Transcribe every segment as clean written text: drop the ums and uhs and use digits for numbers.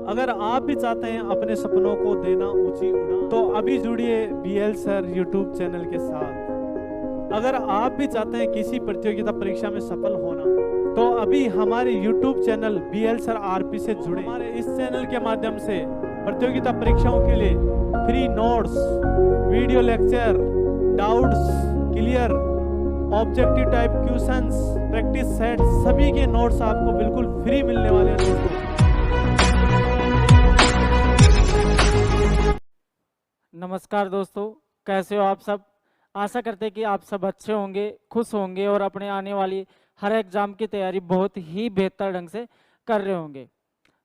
अगर आप भी चाहते हैं अपने सपनों को देना ऊंची उड़ान, तो अभी जुड़िए बीएल सर यूट्यूब चैनल के साथ। अगर आप भी चाहते हैं किसी प्रतियोगिता परीक्षा में सफल होना, तो अभी हमारे YouTube channel BL sir RP से जुड़े। हमारे इस चैनल के माध्यम से प्रतियोगिता परीक्षाओं के लिए free notes, video lecture, doubts clear, objective type questions, practice set, सभी के नोट्स आपको बिल्कुल फ्री मिलने वाले हैं दोस्तों। नमस्कार दोस्तों, कैसे हो आप सब। आशा करते हैं कि आप सब अच्छे होंगे, खुश होंगे और अपने आने वाली हर एग्जाम की तैयारी बहुत ही बेहतर ढंग से कर रहे होंगे।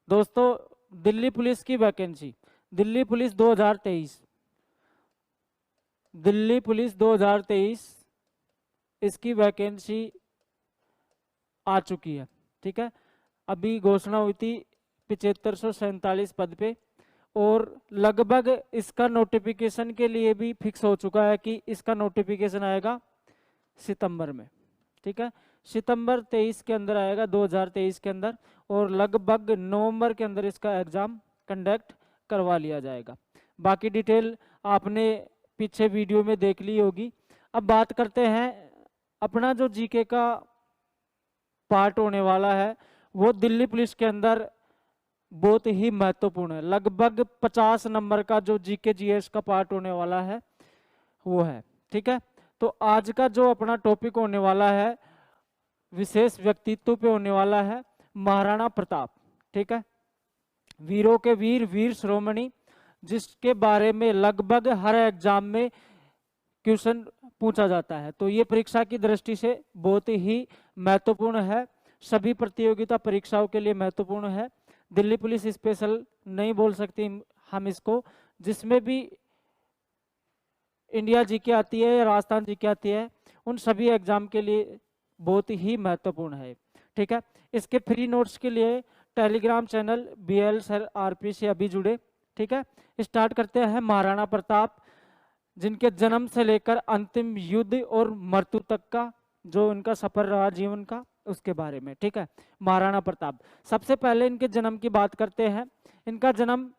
दोस्तों, दिल्ली पुलिस की vacancy, Delhi police 2023, Delhi police 2023 इसकी वैकेंसी आ चुकी है। ठीक है, अभी घोषणा हुई थी 7547 पद पे, और लगभग इसका नोटिफिकेशन के लिए भी फिक्स हो चुका है कि इसका नोटिफिकेशन आएगा सितंबर में। ठीक है, सितंबर 23 के अंदर आएगा, 2023 के अंदर, और लगभग नवंबर के अंदर इसका एग्जाम कंडक्ट करवा लिया जाएगा। बाकी डिटेल आपने पीछे वीडियो में देख ली होगी। अब बात करते हैं, अपना जो जीके का पार्ट होने वाला है वो दिल्ली पुलिस के अंदर बहुत ही महत्वपूर्ण है। लगभग 50 नंबर का जो जीके जीएस का पार्ट होने वाला है वो है। ठीक है, तो आज का जो अपना टॉपिक होने वाला है विशेष व्यक्तित्व पे होने वाला है महाराणा प्रताप। ठीक है, वीरों के वीर, वीर शिरोमणि, जिसके बारे में लगभग हर एग्जाम में क्वेश्चन पूछा जाता है। तो ये परीक्षा की दृष्टि से बहुत ही महत्वपूर्ण है, सभी प्रतियोगिता परीक्षाओं के लिए महत्वपूर्ण है। दिल्ली पुलिस स्पेशल नहीं बोल सकती हम इसको, जिसमें भी इंडिया जीके आती है या राजस्थान जीके आती है, उन सभी एग्जाम के लिए बहुत ही महत्वपूर्ण है। ठीक है, इसके फ्री नोट्स के लिए Telegram channel BL sir RP से अभी जुड़े। ठीक है, स्टार्ट करते हैं महाराणा प्रताप, जिनके जन्म से लेकर अंतिम युद्ध और मृत्यु तक का जो इनका सफर रहा जीवन का, उसके बारे में। ठीक है, महाराणा प्रताप, सबसे पहले इनके जन्म की बात करते हैं। इनका जन्म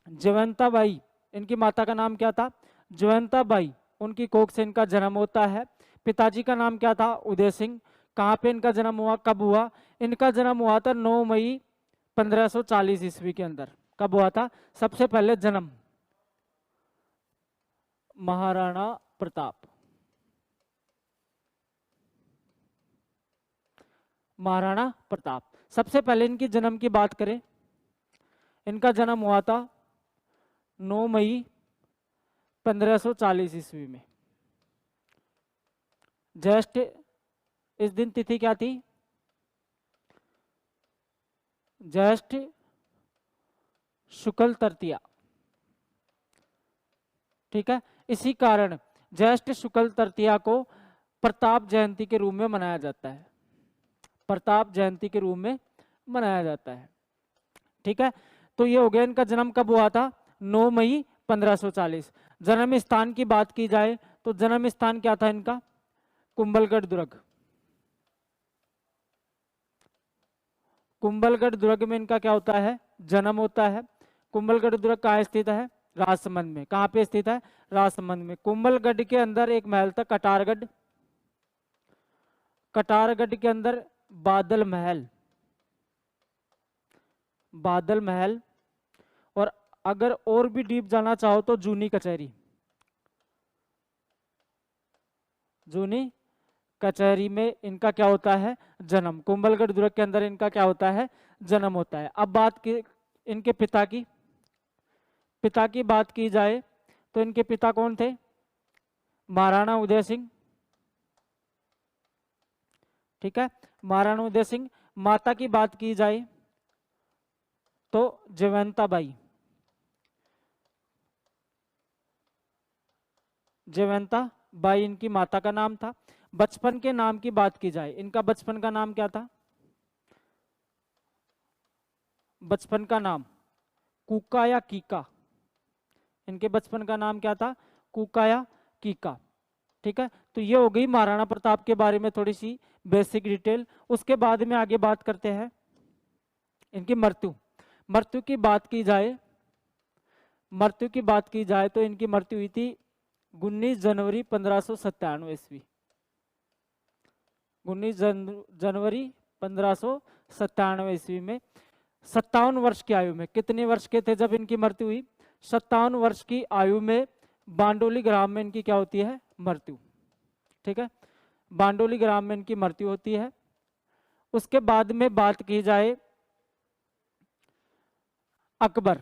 जयवंता बाई, इनकी माता का नाम क्या था, जयवंता बाई, उनकी कोख से इनका जन्म होता है। पिताजी का नाम क्या था, उदय सिंह। कहाँ पे इनका जन्म हुआ, कब हुआ, इनका जन्म हुआ था 9 मई 1540 ईस्वी के अंदर। कब हुआ था सबसे पहले जन्म महाराणा प्रताप, महाराणा प्रताप। सबसे पहले इनकी जन्म की बात करें, इनका जन्म हुआ था 9 मई 1540 ईस्वी में। ज्येष्ठ, इस दिन तिथि क्या थी, ज्येष्ठ शुक्ल तृतीया। ठीक है, इसी कारण ज्येष्ठ शुक्ल तृतीया को प्रताप जयंती के रूप में मनाया जाता है, प्रताप जयंती के रूप में मनाया जाता है। ठीक है, तो ये हो गया इनका जन्म कब हुआ था, 9 मई 1540। जन्म स्थान की बात की जाए तो जन्म स्थान क्या था इनका, कुंभलगढ़ दुर्ग। कुंभलगढ़ दुर्ग में इनका क्या होता है, जन्म होता है। कुंभलगढ़ दुर्ग कहाँ स्थित है, राजसमंद में। कहाँ पे स्थित है, राजसमंद में। कुंभलगढ़ के अंदर एक महल था कटारगढ़, कटारगढ़ के अंदर बादल महल, बादल महल, और अगर और भी डीप जाना चाहो तो जूनी कचहरी, जूनी कचहरी में इनका क्या होता है, जन्म। कुंभलगढ़ दुर्ग के अंदर इनका क्या होता है, जन्म होता है। अब बात की इनके पिता की, पिता की बात की जाए तो इनके पिता कौन थे, महाराणा उदय सिंह। ठीक है, महाराणा उदय सिंह। माता की बात की जाए तो जयवंता बाई, जयवंता बाई इनकी माता का नाम था। बचपन के नाम की बात की जाए, इनका बचपन का नाम क्या था, बचपन का नाम कुका या कीका, इनके बचपन का नाम क्या था, कुका या कीका। ठीक है, तो ये हो गई महाराणा प्रताप के बारे में थोड़ी सी बेसिक डिटेल। उसके बाद में आगे बात करते हैं इनकी मृत्यु। मृत्यु की बात की जाए, मृत्यु की बात की जाए तो इनकी मृत्यु हुई थी 19 जनवरी 1597 ईस्वी। 19 जनवरी 1597 ईस्वी में 57 वर्ष की आयु में। कितने वर्ष के थे जब इनकी मृत्यु हुई? 57 वर्ष की आयु में बांडोली ग्राम में इनकी क्या होती है? मृत्यु। ठीक है, बांडोली ग्राम में इनकी मृत्यु होती है। उसके बाद में बात की जाए अकबर,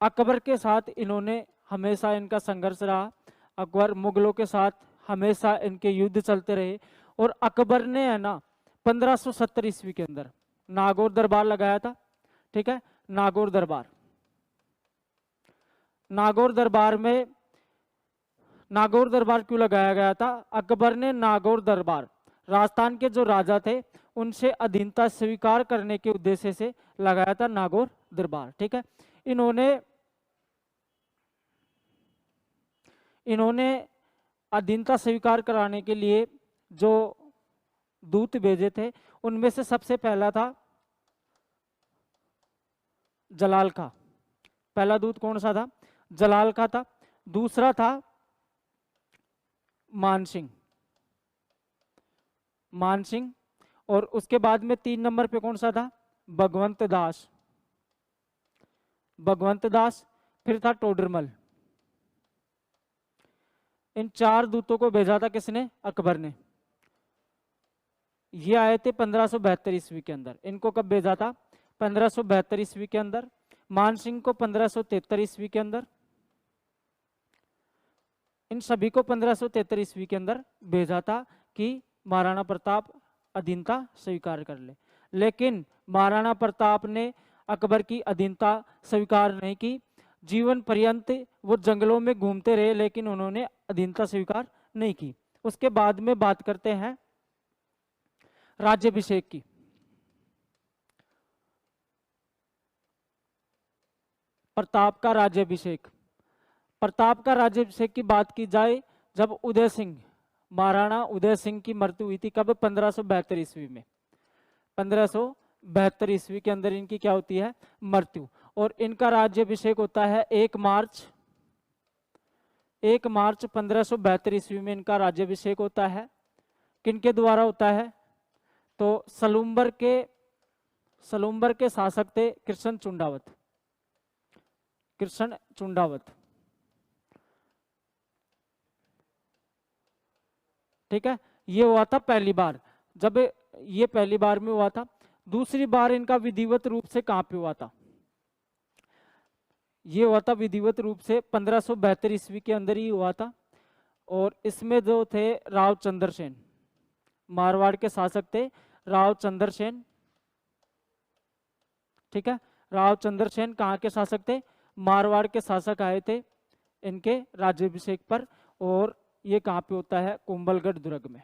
अकबर के साथ इन्होंने हमेशा इनका संघर्ष रहा। अकबर मुगलों के साथ हमेशा इनके युद्ध चलते रहे और अकबर ने है ना 1570 ईस्वी के अंदर नागौर दरबार लगाया था। ठीक है, नागौर दरबार, नागौर दरबार में, नागौर दरबार क्यों लगाया गया था? अकबर ने नागौर दरबार राजस्थान के जो राजा थे उनसे अधीनता स्वीकार करने के उद्देश्य से लगाया था नागौर दरबार। ठीक है, इन्होंने अधीनता स्वीकार कराने के लिए जो दूत भेजे थे उनमें से सबसे पहला था जलाल का। पहला दूत कौन सा था? जलाल का था। दूसरा था मानसिंह, मानसिंह। और उसके बाद में 3 नंबर पे कौन सा था? भगवंत दास, भगवंत दास। फिर था टोडरमल। इन 4 दूतों को भेजा था किसने? अकबर ने। ये आए थे 1572 ईस्वी के अंदर। इनको कब भेजा था? 1572 ईस्वी के अंदर। मानसिंह को 1573 ईस्वी के अंदर। इन सभी को 1573 ईस्वी के अंदर भेजा था कि महाराणा प्रताप अधीनता स्वीकार कर ले। लेकिन महाराणा प्रताप ने अकबर की अधीनता स्वीकार नहीं की। जीवन पर्यंत वो जंगलों में घूमते रहे लेकिन उन्होंने अधीनता स्वीकार नहीं की। उसके बाद में बात करते हैं राज्याभिषेक की। प्रताप का राज्याभिषेक, प्रताप का राज्याभिषेक की बात की जाए जब उदय सिंह, महाराणा उदय सिंह की मृत्यु हुई थी। कब? 1572 ईस्वी में। 1572 ईस्वी के अंदर इनकी क्या होती है? मृत्यु। और इनका राज्याभिषेक होता है 1 मार्च 1572 ईस्वी में इनका राज्याभिषेक होता है। किनके द्वारा होता है? तो सलूम्बर के शासक थे कृष्ण चुंडावत, कृष्ण चुंडावत। ठीक है, ये हुआ था पहली बार, जब ये पहली बार में हुआ था। दूसरी बार इनका विधिवत रूप से कहां पे हुआ था? ये हुआ था विधिवत रूप से 1572 ईस्वी के अंदर ही हुआ था। और इसमें जो थे राव चंद्रसेन, मारवाड़ के शासक थे राव चंद्रसेन। ठीक है, राव चंद्रसेन कहाँ के शासक थे? मारवाड़ के शासक आए थे इनके राज्याभिषेक पर। और ये कहाँ पे होता है? कुंभलगढ़ दुर्ग में।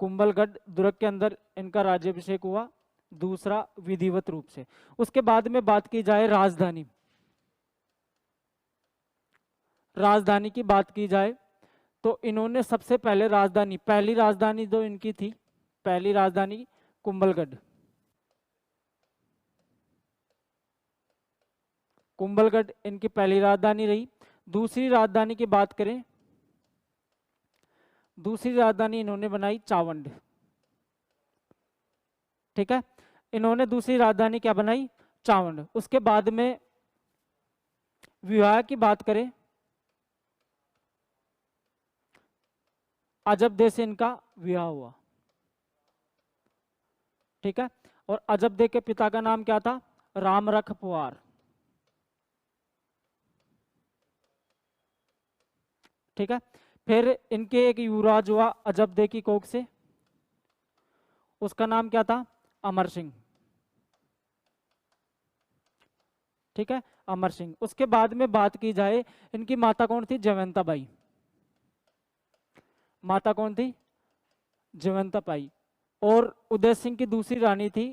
कुंभलगढ़ दुर्ग के अंदर इनका राज्याभिषेक हुआ, दूसरा विधिवत रूप से। उसके बाद में बात की जाए राजधानी, राजधानी की बात की जाए तो इन्होंने सबसे पहले राजधानी, पहली राजधानी जो इनकी थी, पहली राजधानी कुंभलगढ़, कुंभलगढ़ इनकी पहली राजधानी रही। दूसरी राजधानी की बात करें, दूसरी राजधानी इन्होंने बनाई चावंड। ठीक है, इन्होंने दूसरी राजधानी क्या बनाई? चावंड। उसके बाद में विवाह की बात करें, अजबदे से इनका विवाह हुआ। ठीक है, और अजबदे के पिता का नाम क्या था? रामरख पुआर। ठीक है, फिर इनके एक युवराज हुआ अजबदे की कोख से, उसका नाम क्या था? अमर सिंह। ठीक है, अमर सिंह। उसके बाद में बात की जाए, इनकी माता कौन थी? जयवंता बाई। माता कौन थी? जयवंता बाई। और उदय सिंह की दूसरी रानी थी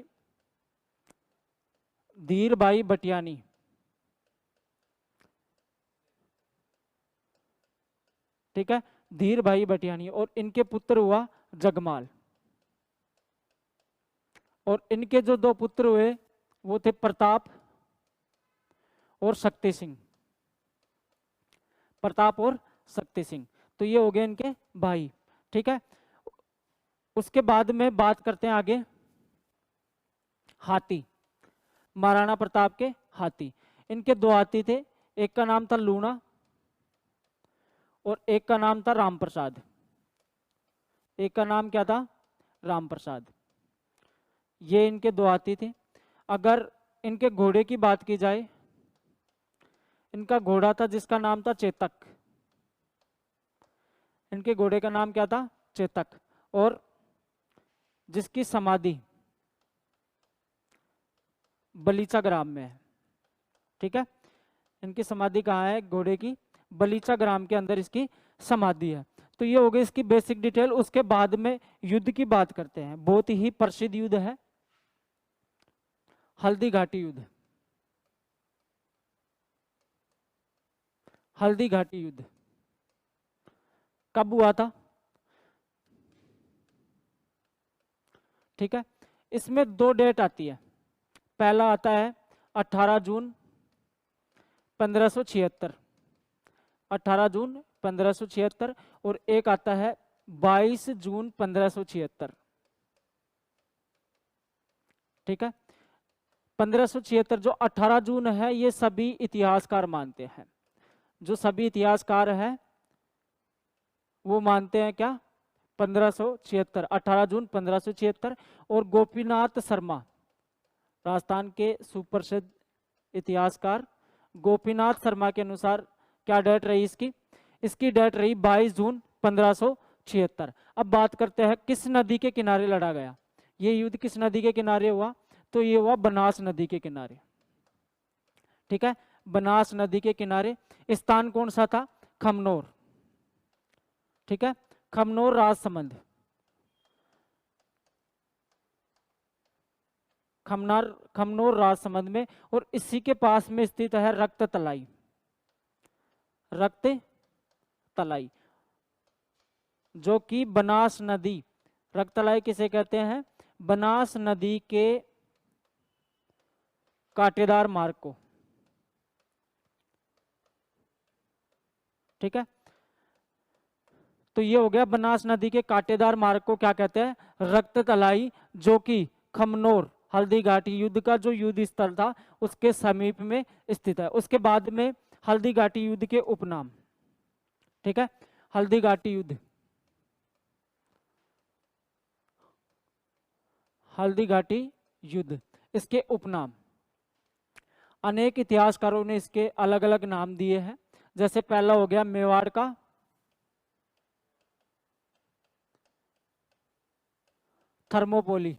धीरबाई बटियानी। ठीक है, धीरबाई बटियानी। और इनके पुत्र हुआ जगमाल। और इनके जो दो पुत्र हुए वो थे प्रताप और शक्ति सिंह। प्रताप और शक्ति सिंह, तो ये हो गए इनके भाई। ठीक है, उसके बाद में बात करते हैं आगे हाथी, महाराणा प्रताप के हाथी। इनके दो हाथी थे, एक का नाम था लूणा और एक का नाम था राम प्रसाद। एक का नाम क्या था? राम प्रसाद। ये इनके दो हाथी थे। अगर इनके घोड़े की बात की जाए, इनका घोड़ा था जिसका नाम था चेतक। इनके घोड़े का नाम क्या था? चेतक। और जिसकी समाधि बलीचा ग्राम में है। ठीक है, इनकी समाधि कहाँ है? घोड़े की बलीचा ग्राम के अंदर इसकी समाधि है। तो ये हो गई इसकी बेसिक डिटेल। उसके बाद में युद्ध की बात करते हैं। बहुत ही प्रसिद्ध युद्ध है हल्दी घाटी युद्ध। हल्दी घाटी युद्ध कब हुआ था? ठीक है, इसमें दो डेट आती है। पहला आता है 18 जून 1576, 18 जून 1576, और एक आता है 22 जून 1576। ठीक है, 1576 जो 18 जून है ये सभी इतिहासकार मानते हैं। जो सभी इतिहासकार हैं वो मानते हैं क्या? 1576, 18 जून 1576। और गोपीनाथ शर्मा, राजस्थान के सुप्रसिद्ध इतिहासकार गोपीनाथ शर्मा के अनुसार क्या डेट रही इसकी? इसकी डेट रही 22 जून 1576। अब बात करते हैं किस नदी के किनारे लड़ा गया। ये युद्ध किस नदी के किनारे हुआ? तो ये हुआ बनास नदी के किनारे। ठीक है, बनास नदी के किनारे। स्थान कौन सा था? खमनोर। ठीक है, खमनोर राजसमंद, खमनोर राजसमंद में। और इसी के पास में स्थित है रक्त तलाई। रक्त तलाई जो कि बनास नदी, रक्त तलाई किसे कहते हैं? बनास नदी के कांटेदार मार्ग को। ठीक है, तो ये हो गया बनास नदी के कांटेदार मार्ग को क्या कहते हैं? रक्त तलाई, जो कि खमनोर हल्दी घाटी युद्ध का जो युद्ध स्थल था उसके समीप में स्थित है। उसके बाद में हल्दी घाटी युद्ध के उपनाम। ठीक है, हल्दी घाटी युद्ध, हल्दी घाटी युद्ध, इसके उपनाम अनेक इतिहासकारों ने इसके अलग अलग नाम दिए हैं। जैसे पहला हो गया मेवाड़ का थर्मोपोली।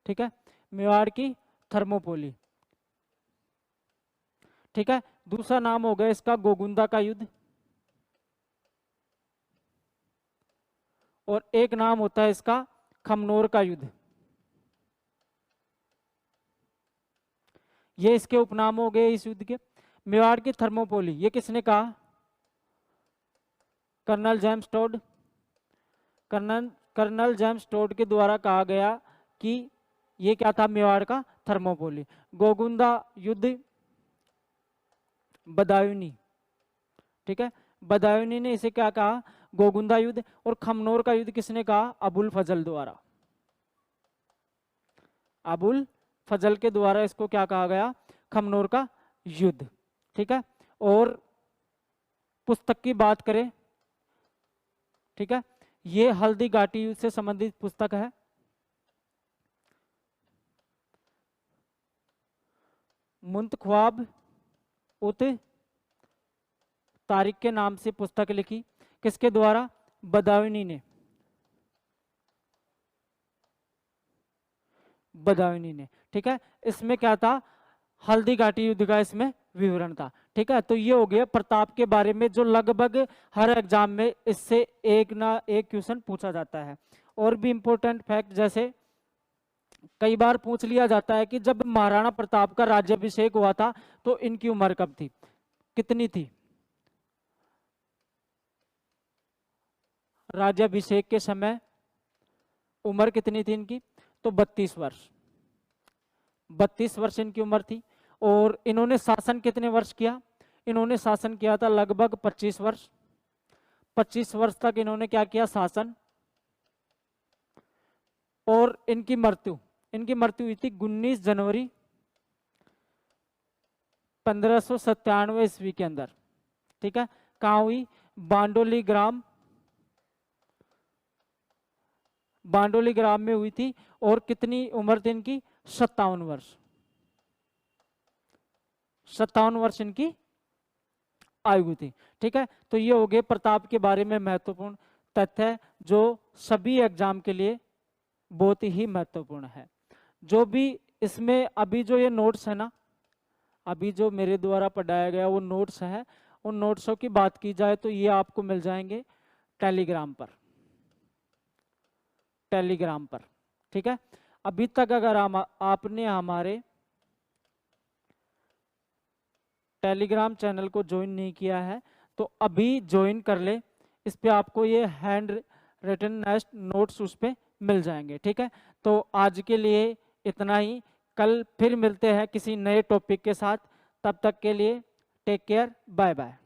ठीक है, मेवाड़ की थर्मोपोली। ठीक है, दूसरा नाम हो गया इसका गोगुंदा का युद्ध। और एक नाम होता है इसका खमनोर का युद्ध। ये इसके उपनाम हो गए इस युद्ध के। मेवाड़ की थर्मोपोली ये किसने कहा? Colonel James Tod. Colonel James Tod के द्वारा कहा गया कि ये क्या था? मेवाड़ का थर्मोपोली। गोगुंदा युद्ध बदायूनी। ठीक है, बदायूनी ने इसे क्या कहा? गोगुंदा युद्ध। और खमनोर का युद्ध किसने कहा? अबुल फजल द्वारा। अबुल फजल के द्वारा इसको क्या कहा गया? खमनोर का युद्ध। ठीक है, और पुस्तक की बात करें, ठीक है, ये हल्दी घाटी युद्ध से संबंधित पुस्तक है। मुंतख्वाब उत तारिक के नाम से पुस्तक लिखी। किसके द्वारा? बदायूनी ने। बदायूनी ने। ठीक है, इसमें क्या था? हल्दी घाटी युद्ध का इसमें विवरण था। ठीक है, तो ये हो गया प्रताप के बारे में जो लगभग हर एग्जाम में इससे एक ना एक क्वेश्चन पूछा जाता है। और भी इंपॉर्टेंट फैक्ट, जैसे कई बार पूछ लिया जाता है कि जब महाराणा प्रताप का राज्याभिषेक हुआ था तो इनकी उम्र कब थी, कितनी थी? राज्याभिषेक के समय उम्र कितनी थी इनकी, तो 32 वर्ष, 32 वर्ष इनकी उम्र थी। और इन्होंने शासन कितने वर्ष किया, इन्होंने शासन किया था लगभग 25 वर्ष, 25 वर्ष तक इन्होंने क्या किया, शासन। और इनकी मृत्यु हुई थी 19 जनवरी 1597 ईस्वी के अंदर, ठीक है। कहाँ हुई, बांडोली ग्राम में हुई थी। और कितनी उम्र थी इनकी, 57 वर्ष, 57 वर्ष इनकी आयु थी, ठीक है। तो ये हो गए प्रताप के बारे में महत्वपूर्ण तथ्य जो सभी एग्जाम के लिए बहुत ही महत्वपूर्ण है। जो भी इसमें अभी जो ये नोट्स है ना, अभी जो मेरे द्वारा पढ़ाया गया वो नोट्स है, उन नोट्सों की बात की जाए तो ये आपको मिल जाएंगे टेलीग्राम पर, ठीक है। अभी तक अगर आपने हमारे टेलीग्राम चैनल को ज्वाइन नहीं किया है तो अभी ज्वाइन कर ले, इस पे आपको ये हैंड रिटन नोट्स उस पे मिल जाएंगे, ठीक है। तो आज के लिए इतना ही, कल फिर मिलते हैं किसी नए टॉपिक के साथ, तब तक के लिए टेक केयर, बाय बाय।